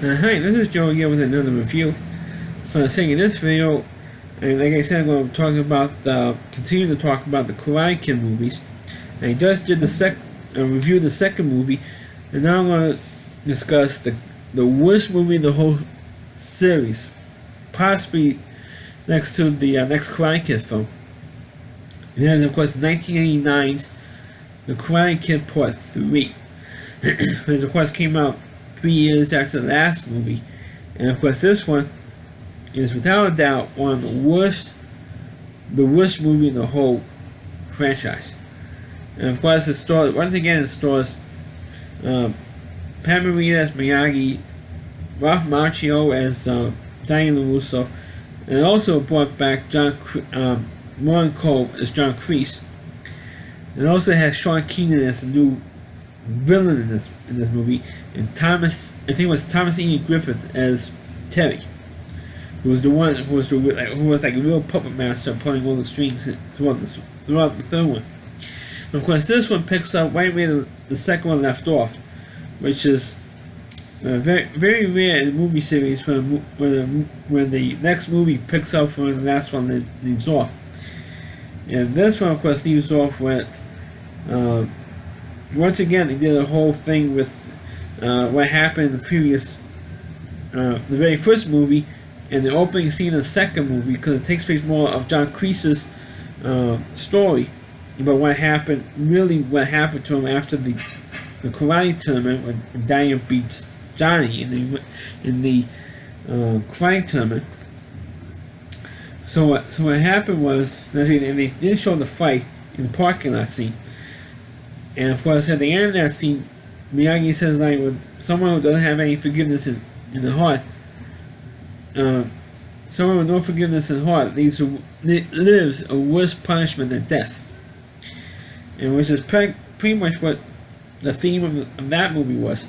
Hi, this is Joe again with another review. So saying in this video, and like I said, I'm going to talk about continue to talk about the Karate Kid movies. I just did the review of the second movie, and now I'm going to discuss the worst movie in the whole series, possibly next to the next Karate Kid film. And then of course 1989's The Karate Kid Part 3, which of course came out 3 years after the last movie, and of course this one is without a doubt one of the worst movie in the whole franchise. And of course it stars Pat Morita as Miyagi, Ralph Macchio as Danny LaRusso, and it also brought back Lauren Cole as John Kreese. It also has Sean Keenan as the new villain in this movie, and I think it was Thomas Ian Griffith as Terry, who was like a real puppet master pulling all the strings throughout the third one. And of course, this one picks up right where the second one left off, which is very very rare in the movie series when the next movie picks up where the last one leaves off. And this one, of course, leaves off with once again they did a whole thing with what happened in the previous, the very first movie, and the opening scene of the second movie, because it takes place more of John Kreese's story about what happened to him after the karate tournament when Daniel beats Johnny in the karate tournament. So what happened was, and they did show the fight in the parking lot scene, and of course at the end of that scene, Miyagi says, like, with someone who doesn't have any forgiveness in the heart, someone with no forgiveness in the heart lives a worse punishment than death. And which is pretty much what the theme of that movie was.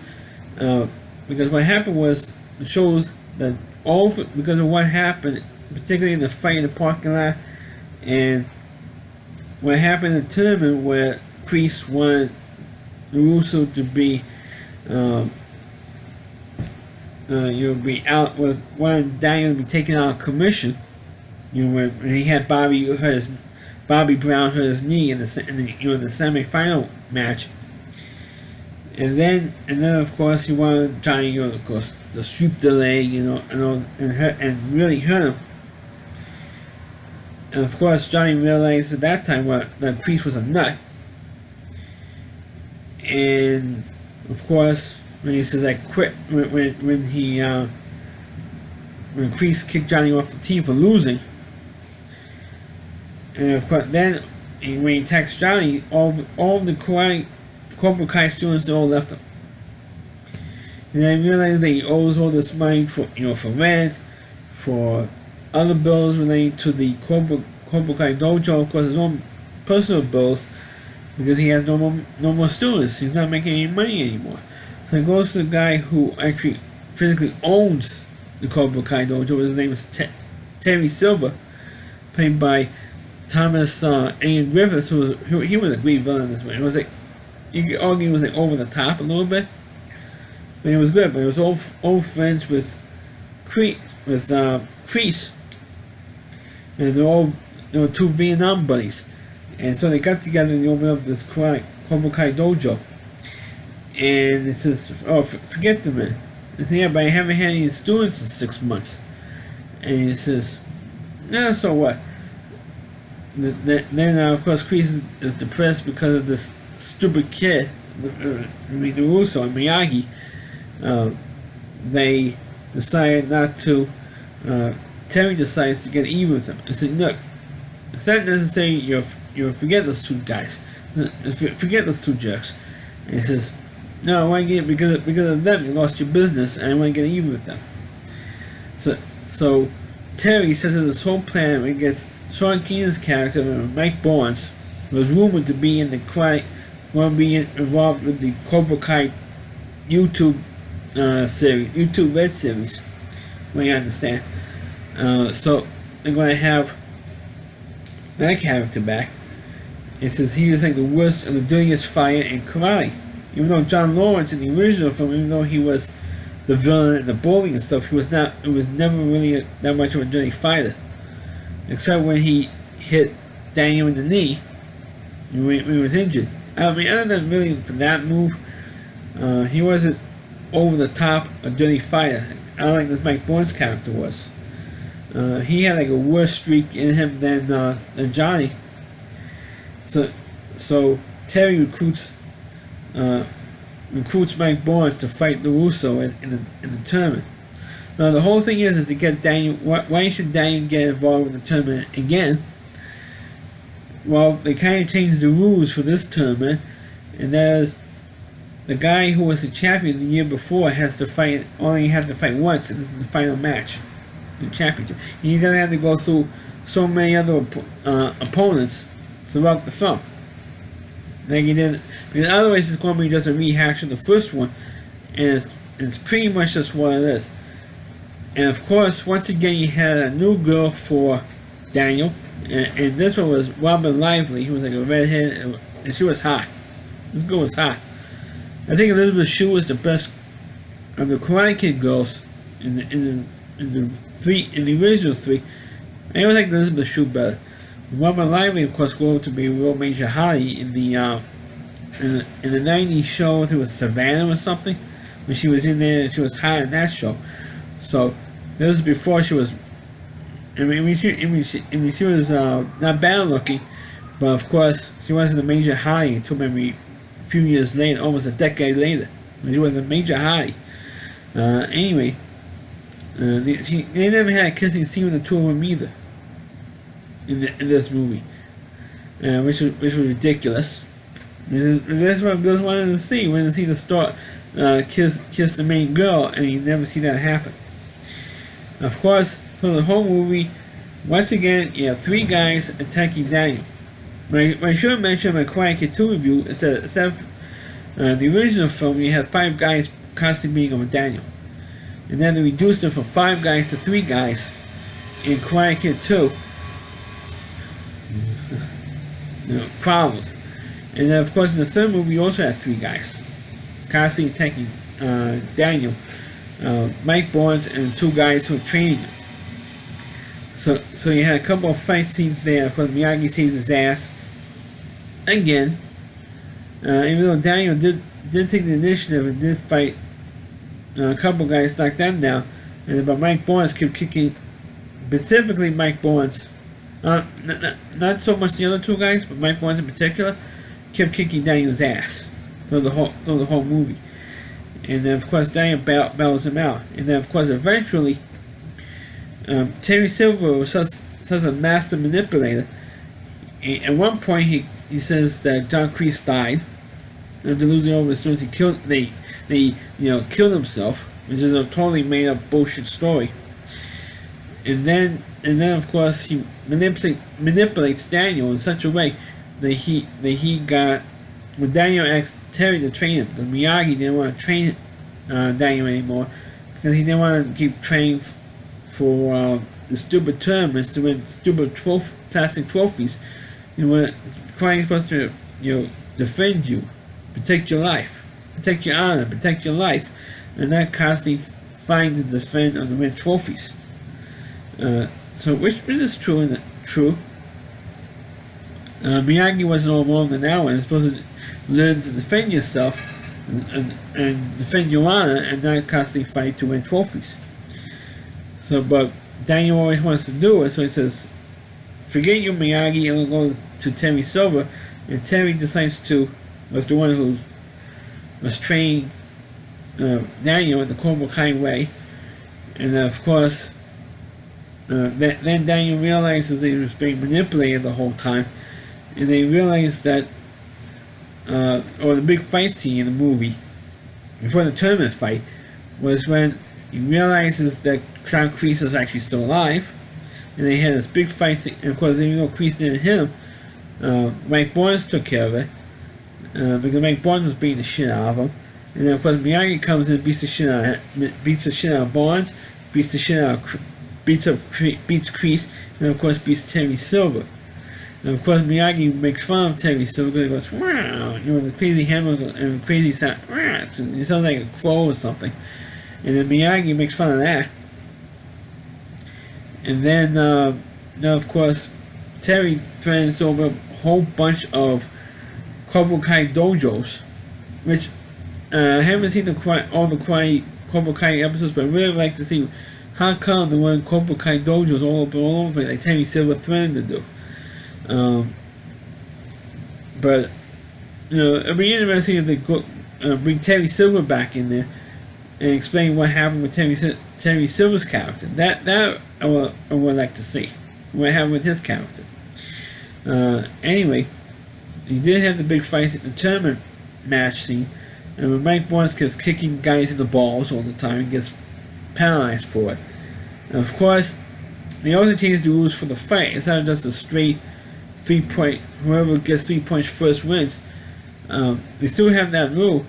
Because what happened was, it shows that because of what happened, particularly in the fight in the parking lot, and what happened in the tournament where Kreese wanted LaRusso to be wanted Daniel to be taken out of commission. When he had Bobby Brown hurt his knee in the semifinal match, and then of course he wanted Johnny, of course, the sweep delay, and really hurt him. And of course Johnny realized at that time that Kreese was a nut. And of course, when he says I quit, when Kreese kicked Johnny off the team for losing, and of course then when he texts Johnny, all the Cobra Kai students, they all left him. And then he realized that he owes all this money for rent, for other bills relating to the Cobra Kai dojo, of course his own personal bills, because he has no more students. He's not making any money anymore. So he goes to the guy who actually physically owns the Cobra Kai dojo. His name is Terry Silver, played by Thomas Ian Griffiths, he was a great villain in this one. It was like, you could argue it was like over the top a little bit, but it was good. But it was old friends with Kreese, and they were two Vietnam buddies. And so they got together and they opened up this Cobra Kai dojo. And it says, oh, forget the man. He said, yeah, but I haven't had any students in 6 months. And he says, nah, so what? Then of course, Kreese is depressed because of this stupid kid, LaRusso and Miyagi. They decided not to, Terry decides to get even with him. I said, look, it's not necessary you forget those two guys. Forget those two jerks. And he says, no, I want to get because of them. You lost your business, and I want to get even with them. So Terry says that this whole plan against Sean Keenan's character, Mike Barnes, was rumored to be in the involved with the Cobra Kai YouTube series, YouTube Red series. What you understand? So they're going to have that character back. It says he was like the worst and the dirtiest fighter in karate. Even though John Lawrence in the original film, even though he was the villain and the bully and stuff, he was not. It was never really that much of a dirty fighter, except when he hit Daniel in the knee when he was injured. I mean, other than really for that move, he wasn't over the top a dirty fighter. I don't like this Mike Bourne's character was. He had like a worse streak in him than Johnny. So Terry recruits Mike Bourne to fight LaRusso in the tournament. Now the whole thing is to get Daniel. Why should Daniel get involved with the tournament again? Well, they kind of changed the rules for this tournament, and that is the guy who was the champion the year before only has to fight once, and this is the final match, the championship. He doesn't have to go through so many other opponents throughout the film. Like he did, because otherwise it's going to be just a rehash of the first one, and it's pretty much just what it is. And of course, once again, you had a new girl for Daniel, and this one was Robin Lively. He was like a redhead, and she was hot. This girl was hot. I think Elizabeth Shue was the best of the Karate Kid girls in the original three. I always liked Elizabeth Shue better. Robin Lively, of course, grew up to be a real major hottie in the 90s show. I think it was Savannah or something. When she was in there, she was hot in that show. So this was before she was. I mean, she was not bad looking, but of course she wasn't a major hottie until maybe a few years later, almost a decade later, when she was a major hottie. Anyway, they never had a kissing scene with the two of them either in this movie, which was ridiculous. That's what girls wanted to see. Wanted to see the star kiss the main girl, and you never see that happen. Of course, for the whole movie, once again, you have three guys attacking Daniel. I should have mentioned in my Karate Kid 2 review, instead of the original film, you had 5 guys constantly being over Daniel. And then they reduced it from 5 guys to 3 guys in Karate Kid 2. Problems. And then, of course, in the third movie, you also had 3 guys constantly attacking Daniel. Mike Bourne and 2 guys who were training him. So you had a couple of fight scenes there. Of course, Miyagi saves his ass again. Even though Daniel did take the initiative and did fight a couple of guys, knock them down, but Mike Bourne kept kicking, specifically Mike Bourne. Not so much the other 2 guys, but Mike Bourne in particular kept kicking Daniel's ass through the whole movie. And then, of course, Daniel bails him out. And then, of course, eventually, Terry Silver was such a master manipulator. At one point, he says that John Kreese died. After losing over as soon as he killed himself, which is a totally made up bullshit story. And then of course he manipulates Daniel in such a way that he got, when Daniel asked Terry to train him, because Miyagi didn't want to train Daniel anymore because he didn't want to keep training for the stupid tournaments to win stupid fantastic trophies. Karate is supposed to defend you, protect your life, protect your honor, protect your life, and not constantly find and defend and win trophies. So which is true. Miyagi wasn't all wrong in that one. You're supposed to learn to defend yourself and defend your honor and not constantly fight to win trophies. So, but Daniel always wants to do it, so he says, forget you, Miyagi, and we'll go to Terry Silver. And Terry was the one who was training Daniel in the Cobra Kai way. And of course, then Daniel realizes that he was being manipulated the whole time. And they realized that, or the big fight scene in the movie, before the tournament fight, was when he realizes that John Kreese was actually still alive. And they had this big fight scene. And of course, even though Kreese didn't hit him, Mike Bourne took care of it. Because Mike Bourne was beating the shit out of him. And then of course Miyagi comes in and beats the shit out of Barnes, beats Kreese, and of course beats Terry Silver. And of course Miyagi makes fun of Terry Silver because he goes, wow, the crazy hammer and crazy sound, it sounds like a crow or something. and then Miyagi makes fun of that. And then, now of course, Terry threatens over a whole bunch of Cobra Kai dojos, which I haven't seen all the Cobra Kai episodes, but I really like to see how come the one Cobra Kai dojos all over like Terry Silver threatened to do. But it'd be interesting if they go, bring Terry Silver back in there and explain what happened with Terry Silver's character. That I would like to see what happened with his character. Anyway, he did have the big fight at the tournament match scene, and when Mike Barnes keeps kicking guys in the balls all the time, he gets penalized for it. And of course, they also changed the rules for the fight. It's not just a straight 3-point, whoever gets 3 points first wins. They still have that rule,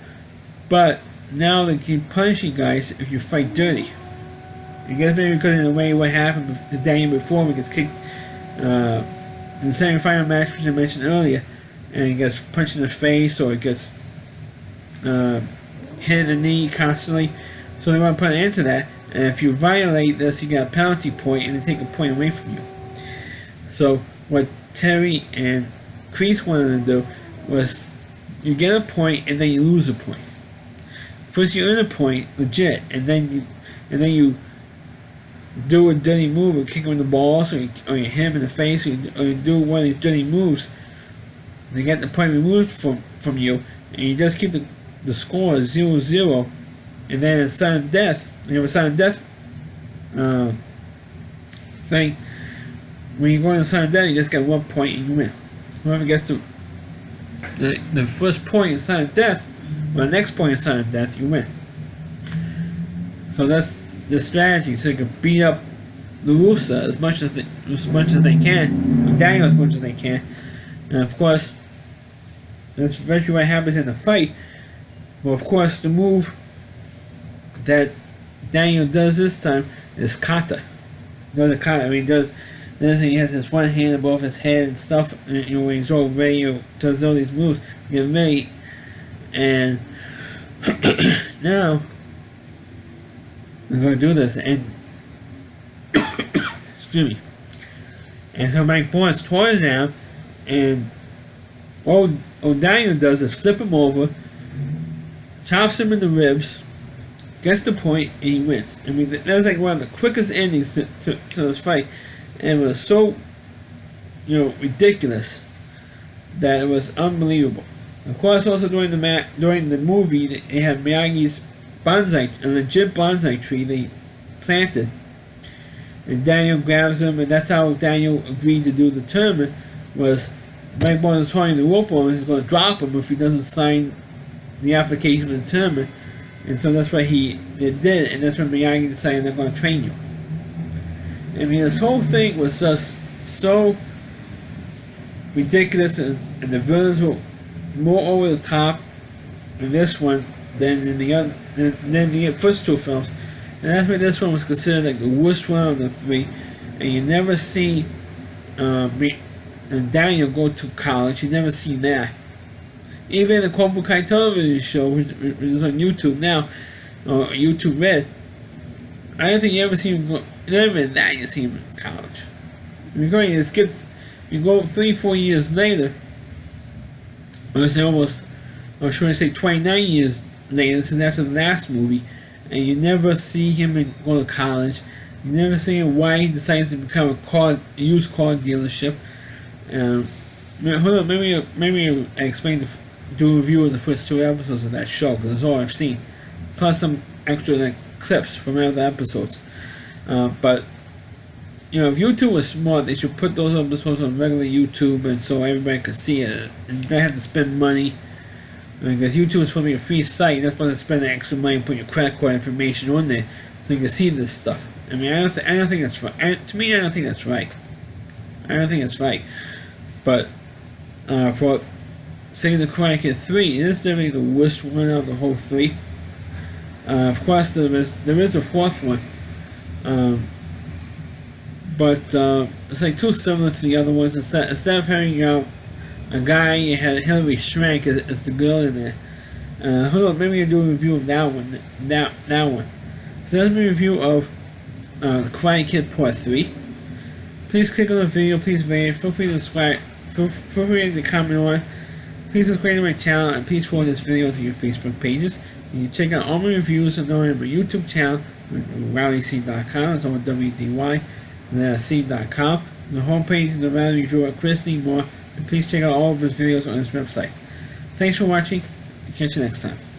but now they keep punishing guys if you fight dirty. I guess maybe because in a way what happened to Daniel before he gets kicked in the semifinal match, which I mentioned earlier, and he gets punched in the face or he gets hit in the knee constantly. So they want to put an end to that, and if you violate this, you get a penalty point and they take a point away from you. So what Terry and Kreese wanted to do was you get a point and then you lose a point. First you earn a point, legit, and then you do a dirty move or kick him in the balls or you hit him in the face or you do one of these dirty moves. They get the point removed from you, and you just keep the score 0-0, and then it's sudden death. You have a sudden death thing. When you go into sudden death, you just get 1 point and you win. Whoever gets the first point in sudden death, or the next point in sudden death, you win. So that's the strategy, so you can beat up LaRussa as much as they can, or Daniel as much as they can, and of course, that's eventually what happens in the fight. Well, of course, the move that Daniel does this time is kata. He does a kata. I mean, he has his one hand above his head and stuff. And, when he's all ready, does all these moves, you get ready, and now I'm going to do this, and excuse me. And so Mike Barnes toys down, and all Daniel does is flip him over, chops him in the ribs, gets the point, and he wins. I mean, that was like one of the quickest endings to this fight, and it was so, ridiculous that it was unbelievable. Of course, also during the movie, they had Miyagi's a legit bonsai tree they planted, and Daniel grabs him, and that's how Daniel agreed to do the tournament. Was Mike Barnes is holding the rope on him, he's going to drop him if he doesn't sign the application for the tournament, and so that's what he did, and that's when Miyagi decided they're going to train you. I mean, this whole thing was just so ridiculous, and the villains were more over the top in this one than in the first two films, and that's why this one was considered like the worst one of the three. And you never see Daniel go to college. You never see that. Even the Cobra Kai television show, which is on YouTube now, or YouTube Red, I don't think you ever see him go. Never in that you see him in college. You're going to skip. You go 3-4 years later. I should I say 29 years later, since after the last movie, and you never see him go to college. You never see him why he decided to become a used car dealership. Hold on, maybe I explain do a review of the first 2 episodes of that show, because that's all I've seen, plus some extra clips from other episodes. But if YouTube was smart, they should put those episodes on regular YouTube, and so everybody could see it. And you don't have to spend money, because YouTube is supposed to be a free site. You're not supposed to spend the extra money and put your credit card information on there so you can see this stuff. I mean, I don't think that's right. To me, I don't think that's right. But for saying the Karate Kid 3, it is definitely the worst one out of the whole 3. Of course, there is a 4th one. But it's like too similar to the other ones. Instead of having a guy, you had Hilary Swank as the girl in there. Hold on, maybe I'll do a review of that one. So that's my review of Karate Kid Part 3. Please click on the video, please rate it, feel free to subscribe, feel free to comment on it. Please subscribe to my channel, and please forward this video to your Facebook pages. You can check out all my reviews on my YouTube channel, RowdyC.com, it's on WDY, and then C.com. The homepage is the Rowdy Reviewer, Chris Lee Moore, and please check out all of his videos on his website. Thanks for watching, and catch you next time.